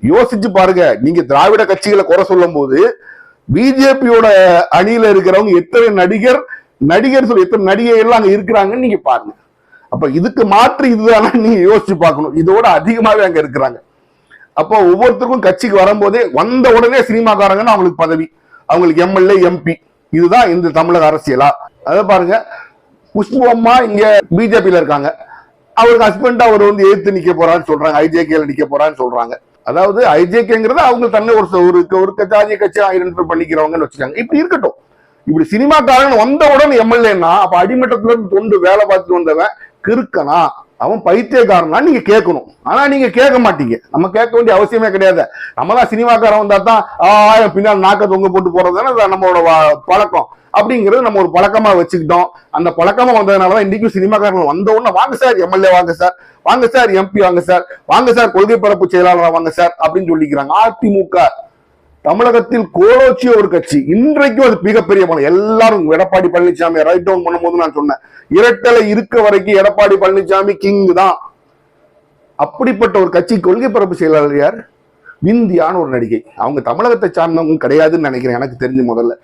யோசிச்சு பாருங்க. நீங்க திராவிட கட்சிகளை குறை சொல்லும் போது பிஜேபியோட அணியில இருக்கிறவங்க எத்தனை நடிகர் சொல்லி எத்தனை நடிகைகள் அங்க இருக்கிறாங்கன்னு நீங்க பாருங்க. அப்ப இதுக்கு மாற்று இதுதானே நீங்க யோசிச்சு பார்க்கணும். இதோட அதிகமாவே அங்க இருக்கிறாங்க. அப்போ ஒவ்வொருத்தருக்கும் கட்சிக்கு வரும்போதே வந்த உடனே சினிமாக்காரங்கன்னு அவங்களுக்கு பதவி, அவங்களுக்கு எம்எல்ஏ எம்பி. இதுதான் இந்த தமிழக அரசியலா? அதை பாருங்க. குஷ்பு அம்மா இங்க பிஜேபியில இருக்காங்க. அவருக்கு ஹஸ்பண்ட் அவர் வந்து எதிர்த்து நிக்க போறான்னு சொல்றாங்க, ஐஜேகேல நிக்க போறான்னு சொல்றாங்க. அதாவது ஐஜேகேங்கிறது அவங்க தன்னை ஒரு ஜாதிய கட்சி ஐடென்டிஃபை பண்ணிக்கிறவங்கன்னு வச்சுக்காங்க. இப்படி இருக்கட்டும். இப்படி சினிமாக்காரன் வந்த உடனே எம்எல்ஏன்னா அப்ப அடிமட்டத்துல இருந்து தொண்டு வேலை பார்த்துட்டு வந்தவன் கிறுக்கனா, அவன் பைத்தியக்காரனா நீங்க கேட்கணும். ஆனா நீங்க கேட்க மாட்டீங்க. நம்ம கேட்க வேண்டிய அவசியமே கிடையாது. நம்ம தான் சினிமாக்காரன் வந்தா தான் பின்னால் நாக்க தொங்க போட்டு போறதுதானே நம்மளோட பழக்கம். அப்படிங்கிறது நம்ம ஒரு பழக்கமா வச்சுக்கிட்டோம். அந்த பழக்கமா வந்ததுனாலதான் இன்னைக்கும் சினிமாக்காரர்கள் வந்த உடனே வாங்க சார் எம்எல்ஏ, வாங்க சார், வாங்க சார் எம்பி, வாங்க சார், வாங்க சார் கொள்கை பரப்பு செயலாளர், வாங்க சார் அப்படின்னு சொல்லிக்கிறாங்க. அதிமுக தமிழகத்தில் கோலோச்சிய ஒரு கட்சி. இன்றைக்கும் அது மிகப்பெரிய பலம். எல்லாரும் எடப்பாடி பழனிசாமி ரைட் டவுன் பண்ணும்போது நான் சொன்னேன், இரட்டலை இருக்க வரைக்கும் எடப்பாடி பழனிசாமி கிங் தான். அப்படிப்பட்ட ஒரு கட்சி கொள்கை பரப்பு செயலாளர் யார்? விந்தியான ஒரு நடிகை. அவங்க தமிழகத்தை சார்ந்தவங்க கிடையாதுன்னு நினைக்கிறேன், எனக்கு தெரிஞ்சு முதல்ல.